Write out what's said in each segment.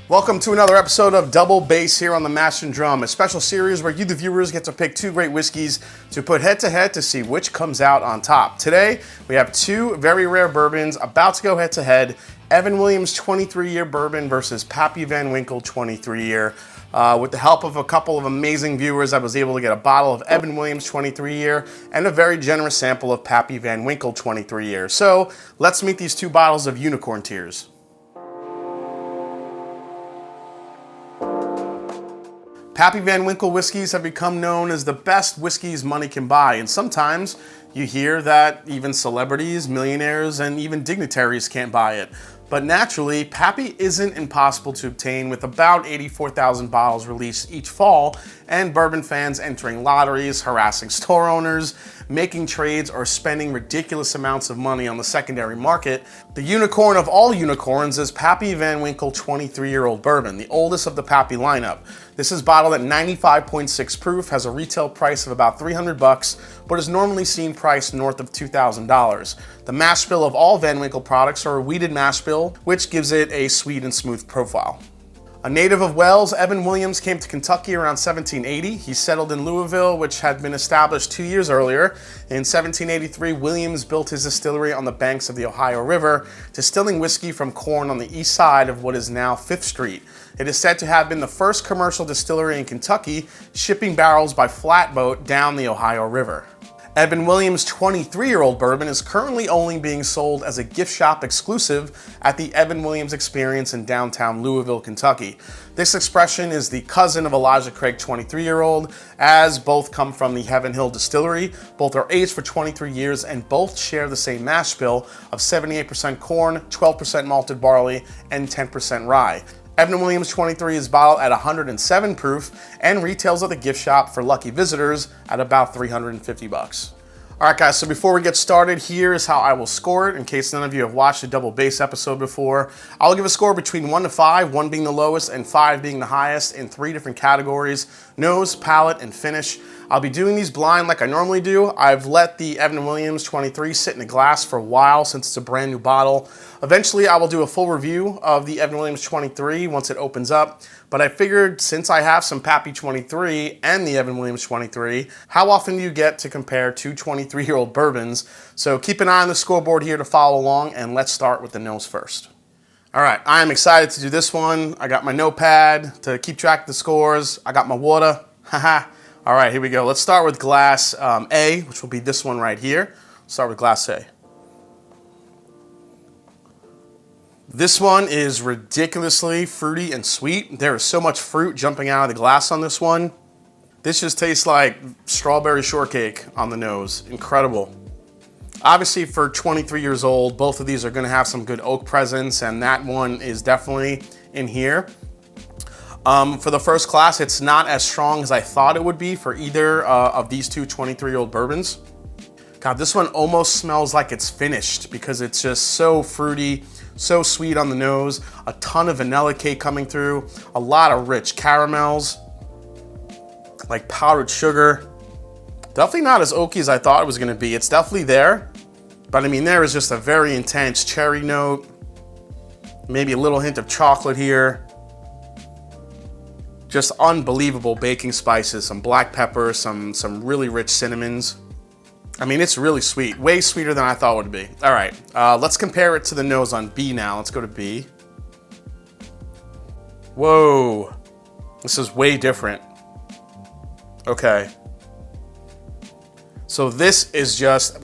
Welcome to another episode of Double Bass here on the Mash and Drum, a special series where you, the viewers, get to pick two great whiskeys to put head to head to see which comes out on top. Today, we have two very rare bourbons about to go head to head. Evan Williams 23-year bourbon versus Pappy Van Winkle 23-year. With the help of a couple of amazing viewers, I was able to get a bottle of Evan Williams 23-year and a very generous sample of Pappy Van Winkle 23-year. So let's meet these two bottles of Unicorn Tears. Pappy Van Winkle whiskeys have become known as the best whiskeys money can buy, and sometimes you hear that even celebrities, millionaires, and even dignitaries can't buy it. But naturally, Pappy isn't impossible to obtain, with about 84,000 bottles released each fall, and bourbon fans entering lotteries, harassing store owners, making trades, or spending ridiculous amounts of money on the secondary market. The unicorn of all unicorns is Pappy Van Winkle 23-year-old bourbon, the oldest of the Pappy lineup. This is bottled at 95.6 proof, has a retail price of about $300, but is normally seen priced north of $2,000. The mash bill of all Van Winkle products are a wheated mash bill, which gives it a sweet and smooth profile. A native of Wales, Evan Williams came to Kentucky around 1780. He settled in Louisville, which had been established 2 years earlier. In 1783, Williams built his distillery on the banks of the Ohio River, distilling whiskey from corn on the east side of what is now 5th Street. It is said to have been the first commercial distillery in Kentucky, shipping barrels by flatboat down the Ohio River. Evan Williams 23-year-old bourbon is currently only being sold as a gift shop exclusive at the Evan Williams Experience in downtown Louisville, Kentucky. This expression is the cousin of Elijah Craig 23-year-old, as both come from the Heaven Hill Distillery. Both are aged for 23 years and both share the same mash bill of 78% corn, 12% malted barley, and 10% rye. Evan Williams 23 is bottled at 107 proof and retails at the gift shop for lucky visitors at about $350. All right, guys, so before we get started, here is how I will score it in case none of you have watched a double bass episode before. I'll give a score between 1 to 5, 1 being the lowest and 5 being the highest, in 3 different categories: nose, palate, and finish. I'll be doing these blind like I normally do. I've let the Evan Williams 23 sit in a glass for a while since it's a brand new bottle. Eventually, I will do a full review of the Evan Williams 23 once it opens up. But I figured since I have some Pappy 23 and the Evan Williams 23, how often do you get to compare two 23-year-old bourbons? So keep an eye on the scoreboard here to follow along, and let's start with the nose first. All right, I am excited to do this one. I got my notepad to keep track of the scores. I got my water. Haha. All right, here we go. Let's start with glass A, which will be this one right here. Start with glass A. This one is ridiculously fruity and sweet. There is so much fruit jumping out of the glass on this one. This just tastes like strawberry shortcake on the nose. Incredible. Obviously, for 23 years old, both of these are gonna have some good oak presence, and that one is definitely in here. For the first class, it's not as strong as I thought it would be for either of these two 23-year-old bourbons. God, this one almost smells like it's finished because it's just so fruity, so sweet on the nose, a ton of vanilla cake coming through, a lot of rich caramels, like powdered sugar. Definitely not as oaky as I thought it was gonna be. It's definitely there, but I mean, there is just a very intense cherry note, maybe a little hint of chocolate here. Just unbelievable baking spices, some black pepper, some really rich cinnamons. I mean, it's really sweet, way sweeter than I thought it would be. All right, let's compare it to the nose on B now. Let's go to B. Whoa, this is way different. Okay. So this is just,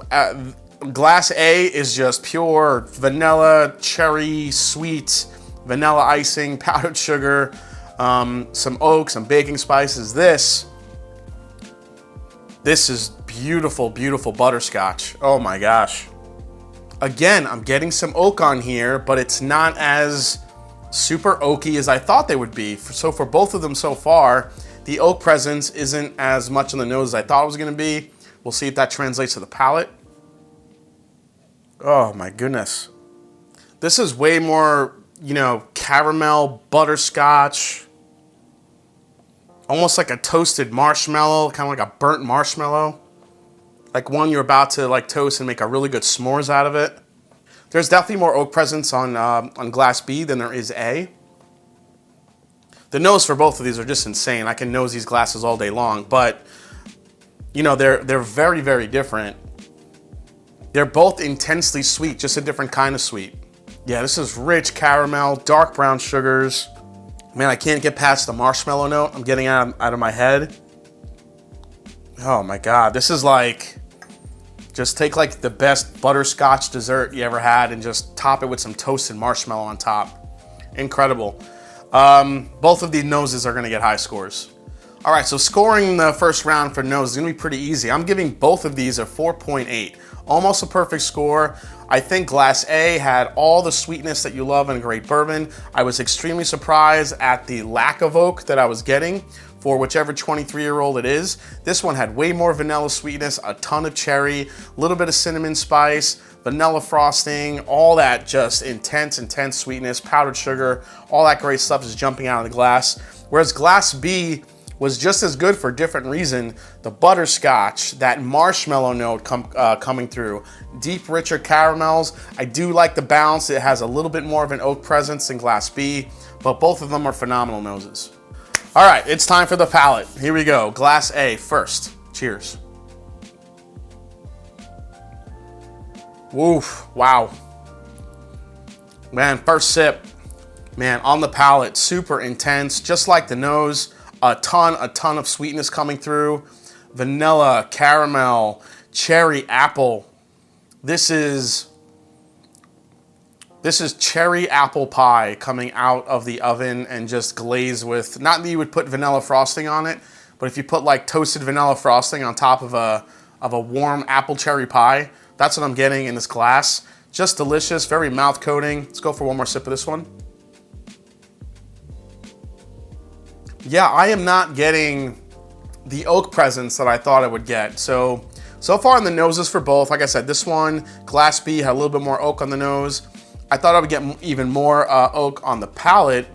glass A is just pure vanilla, cherry, sweet, vanilla icing, powdered sugar, some oak, some baking spices. This is beautiful, beautiful butterscotch. Oh my gosh. Again, I'm getting some oak on here, but it's not as super oaky as I thought they would be. So for both of them so far, the oak presence isn't as much on the nose as I thought it was gonna be. We'll see if that translates to the palate. Oh my goodness. This is way more, caramel, butterscotch, almost like a toasted marshmallow, kind of like a burnt marshmallow. Like one you're about to toast and make a really good s'mores out of it. There's definitely more oak presence on glass B than there is A. The nose for both of these are just insane. I can nose these glasses all day long, but you know, they're very, very different. They're both intensely sweet, just a different kind of sweet. Yeah, this is rich caramel, dark brown sugars. Man, I can't get past the marshmallow note. I'm getting out of my head. Oh my God, this is like, just take like the best butterscotch dessert you ever had and just top it with some toasted marshmallow on top. Incredible. Both of these noses are gonna get high scores. All right, so scoring the first round for nose is gonna be pretty easy. I'm giving both of these a 4.8. Almost a perfect score. I think Glass A had all the sweetness that you love in a great bourbon. I was extremely surprised at the lack of oak that I was getting for whichever 23-year-old it is. This one had way more vanilla sweetness, a ton of cherry, a little bit of cinnamon spice, vanilla frosting, all that just intense sweetness, powdered sugar, all that great stuff is jumping out of the glass. Whereas Glass B was just as good for a different reason. The butterscotch, that marshmallow note coming through, deep, richer caramels. I do like the balance. It has a little bit more of an oak presence than Glass B, but both of them are phenomenal noses. All right, it's time for the palate. Here we go. Glass A first. Cheers. Woof, wow. Man, first sip. Man, on the palate, super intense, just like the nose. A ton of sweetness coming through. Vanilla, caramel, cherry, apple. This is cherry apple pie coming out of the oven and just glazed with, not that you would put vanilla frosting on it, but if you put like toasted vanilla frosting on top of a warm apple cherry pie, that's what I'm getting in this glass. Just delicious, very mouth coating. Let's go for one more sip of this one. Yeah, I am not getting the oak presence that I thought I would get. So far in the noses for both, like I said, this one, Glass B, had a little bit more oak on the nose. I thought I would get even more oak on the palate.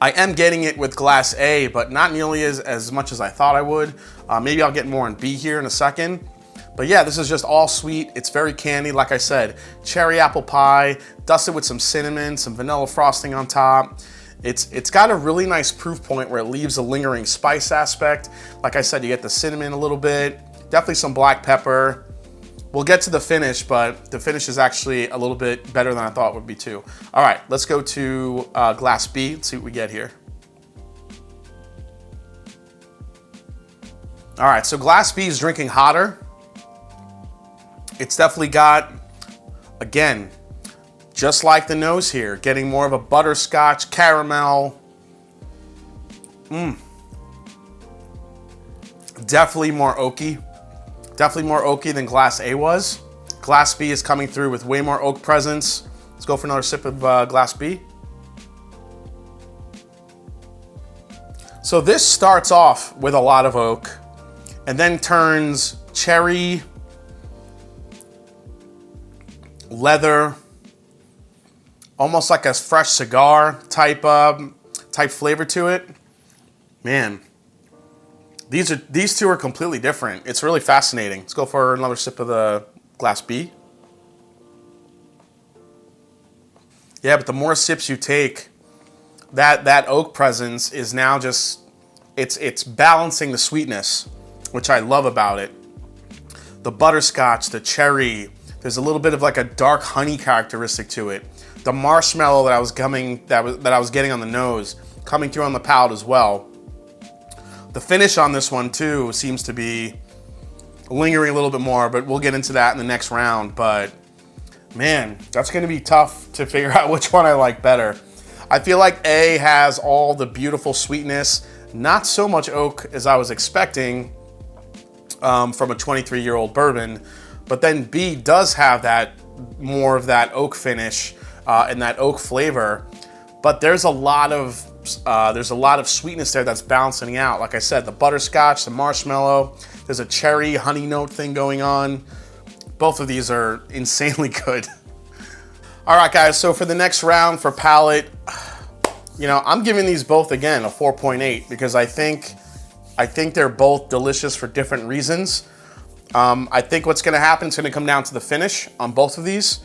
I am getting it with Glass A, but not nearly as much as I thought I would. Maybe I'll get more in B here in a second. But yeah, this is just all sweet. It's very candy, like I said. Cherry apple pie, dusted with some cinnamon, some vanilla frosting on top. It's got a really nice proof point where it leaves a lingering spice aspect. Like I said, you get the cinnamon a little bit, definitely some black pepper. We'll get to the finish, but the finish is actually a little bit better than I thought it would be too. All right, let's go to Glass B. Let's see what we get here. All right, so Glass B is drinking hotter. It's definitely got, again, just like the nose here, getting more of a butterscotch, caramel. Definitely more oaky. Definitely more oaky than Glass A was. Glass B is coming through with way more oak presence. Let's go for another sip of Glass B. So this starts off with a lot of oak and then turns cherry, leather, almost like a fresh cigar type flavor to it. Man, these two are completely different. It's really fascinating. Let's go for another sip of the Glass B. Yeah, but the more sips you take, that oak presence is now just, it's balancing the sweetness, which I love about it. The butterscotch, the cherry, there's a little bit of like a dark honey characteristic to it. The marshmallow that I was getting on the nose, coming through on the palate as well. The finish on this one too seems to be lingering a little bit more, but we'll get into that in the next round. But man, that's gonna be tough to figure out which one I like better. I feel like A has all the beautiful sweetness, not so much oak as I was expecting from a 23-year-old bourbon, but then B does have that more of that oak finish and that oak flavor, but there's a lot of sweetness there that's balancing out. Like I said, the butterscotch, the marshmallow, there's a cherry honey note thing going on. Both of these are insanely good. All right, guys, so for the next round for palate, you know, I'm giving these both, again, a 4.8 because I think they're both delicious for different reasons. I think what's gonna happen is gonna come down to the finish on both of these.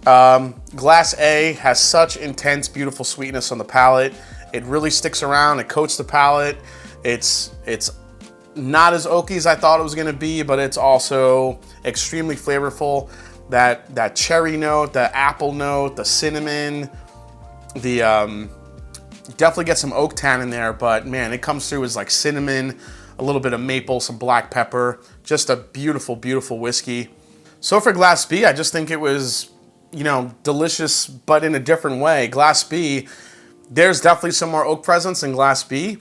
Glass A has such intense, beautiful sweetness on the palate. It really sticks around. It coats the palate. It's not as oaky as I thought it was going to be, but it's also extremely flavorful. That cherry note, the apple note, the cinnamon, the definitely get some oak tan in there, but man, it comes through as like cinnamon, a little bit of maple, some black pepper. Just a beautiful, beautiful whiskey. So for Glass B, I just think it was, you know, delicious, but in a different way. Glass B, there's definitely some more oak presence in Glass B.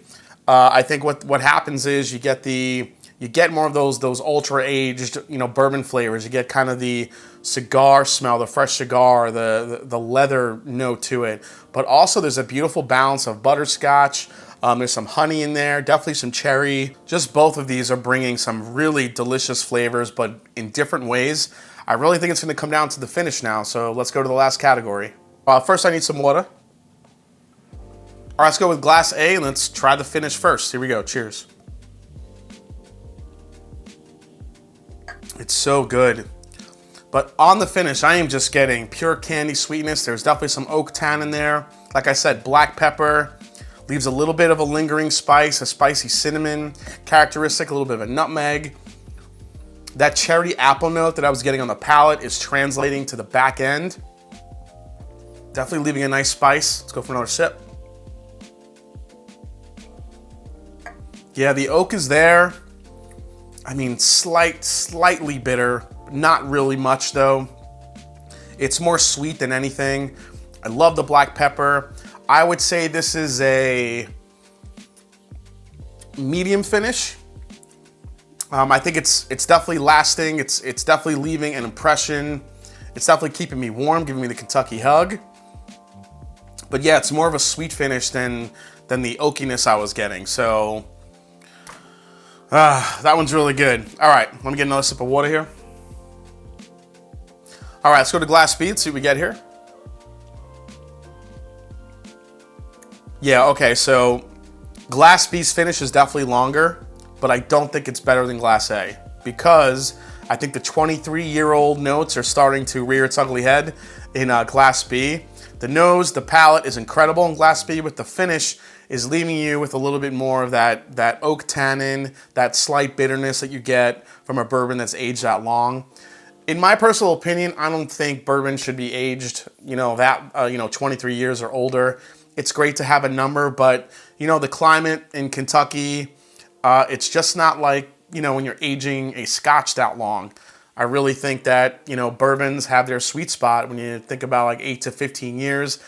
I think what happens is you get more of those ultra aged, you know, bourbon flavors. You get kind of the cigar smell, the fresh cigar, the leather note to it. But also there's a beautiful balance of butterscotch. There's some honey in there, definitely some cherry. Just both of these are bringing some really delicious flavors, but in different ways. I really think it's going to come down to the finish now. So let's go to the last category. First, I need some water. All right, let's go with Glass A and let's try the finish first. Here we go. Cheers. It's so good. But on the finish, I am just getting pure candy sweetness. There's definitely some oak tan in there. Like I said, black pepper leaves a little bit of a lingering spice, a spicy cinnamon characteristic, a little bit of a nutmeg. That cherry apple note that I was getting on the palate is translating to the back end. Definitely leaving a nice spice. Let's go for another sip. Yeah, the oak is there. I mean, slightly bitter, not really much though. It's more sweet than anything. I love the black pepper. I would say this is a medium finish. I think it's definitely lasting. It's definitely leaving an impression. It's definitely keeping me warm, giving me the Kentucky hug. But yeah, it's more of a sweet finish than the oakiness I was getting. So that one's really good. All right, let me get another sip of water here. All right, let's go to Glass B and see what we get here. Yeah, okay, so Glass B's finish is definitely longer, but I don't think it's better than Glass A because I think the 23-year-old notes are starting to rear its ugly head in Glass B. The nose, the palate is incredible in Glass B, but the finish is leaving you with a little bit more of that oak tannin, that slight bitterness that you get from a bourbon that's aged that long. In my personal opinion, I don't think bourbon should be aged, 23 years or older. It's great to have a number, but the climate in Kentucky, it's just not like, when you're aging a Scotch that long. I really think that, bourbons have their sweet spot when you think about like 8 to 15 years.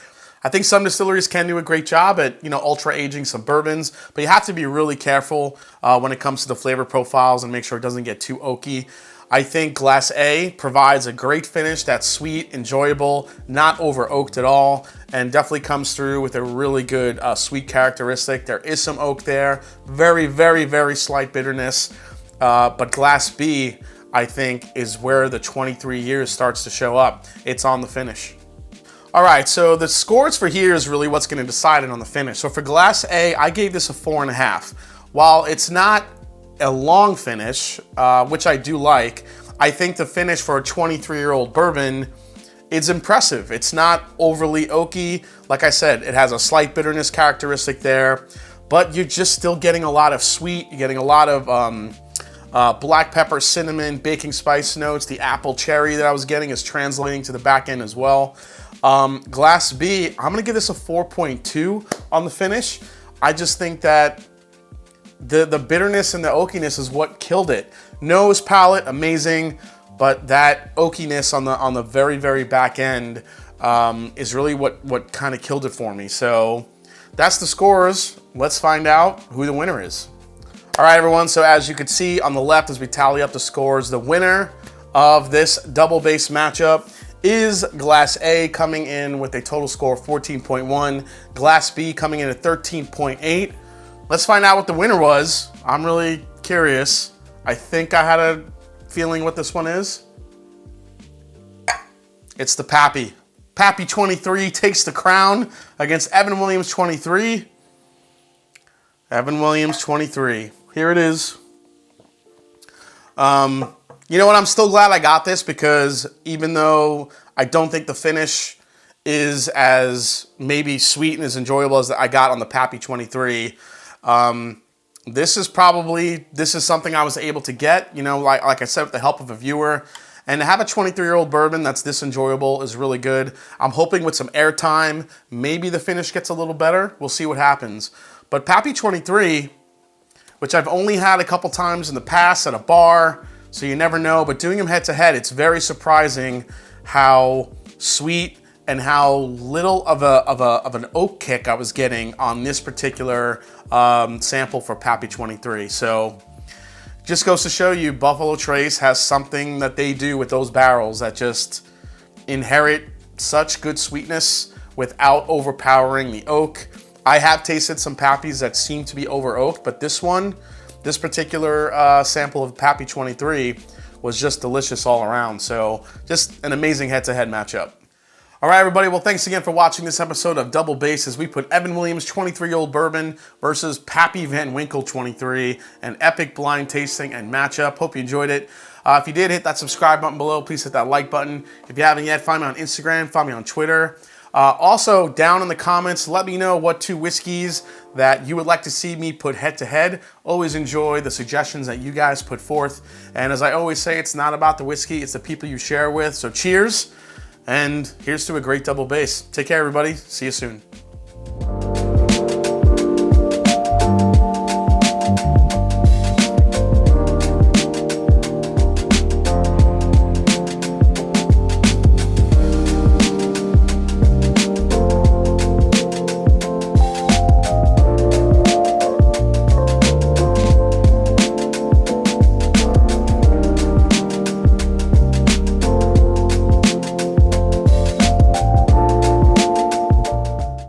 I think some distilleries can do a great job at, ultra aging some bourbons, but you have to be really careful when it comes to the flavor profiles and make sure it doesn't get too oaky. I think Glass A provides a great finish that's sweet, enjoyable, not over oaked at all, and definitely comes through with a really good sweet characteristic. There is some oak there, very, very, very slight bitterness, but Glass B, I think, is where the 23 years starts to show up. It's on the finish. All right, so the scores for here is really what's going to decide it on the finish. So for Glass A, I gave this a 4.5. While it's not a long finish, which I do like, I think the finish for a 23-year-old bourbon is impressive. It's not overly oaky. Like I said, it has a slight bitterness characteristic there, but you're just still getting a lot of sweet. You're getting a lot of black pepper, cinnamon, baking spice notes. The apple cherry that I was getting is translating to the back end as well. Glass B, I'm gonna give this a 4.2 on the finish. I just think that the bitterness and the oakiness is what killed it. Nose, palate, amazing, but that oakiness on the very, very back end is really what kind of killed it for me. So that's the scores. Let's find out who the winner is. All right, everyone, so as you can see on the left as we tally up the scores, the winner of this double base matchup is Glass A, coming in with a total score of 14.1. Glass B coming in at 13.8. Let's find out what the winner was. I'm really curious. I think I had a feeling what this one is. It's the Pappy. Pappy 23 takes the crown against Evan Williams 23. Evan Williams 23. Here it is. You know what? I'm still glad I got this because even though I don't think the finish is as maybe sweet and as enjoyable as I got on the Pappy 23. This is something I was able to get, you know, like I said, with the help of a viewer. And to have a 23-year-old bourbon that's this enjoyable is really good. I'm hoping with some airtime, maybe the finish gets a little better. We'll see what happens. But Pappy 23, which I've only had a couple times in the past at a bar, so you never know. But doing them head to head, it's very surprising how sweet and how little of an oak kick I was getting on this particular sample for Pappy 23. So just goes to show you, Buffalo Trace has something that they do with those barrels that just inherit such good sweetness without overpowering the oak. I have tasted some Pappies that seem to be over oaked, but this particular sample of Pappy 23 was just delicious all around. So just an amazing head-to-head matchup. All right, everybody. Well, thanks again for watching this episode of Double Bass as we put Evan Williams 23-year-old bourbon versus Pappy Van Winkle 23, an epic blind tasting and matchup. Hope you enjoyed it. If you did, hit that subscribe button below. Please hit that like button. If you haven't yet, find me on Instagram, find me on Twitter. Also, down in the comments, let me know what 2 whiskeys that you would like to see me put head to head. Always enjoy the suggestions that you guys put forth. And as I always say, it's not about the whiskey, it's the people you share with. So cheers. And here's to a great double bass. Take care, everybody. See you soon.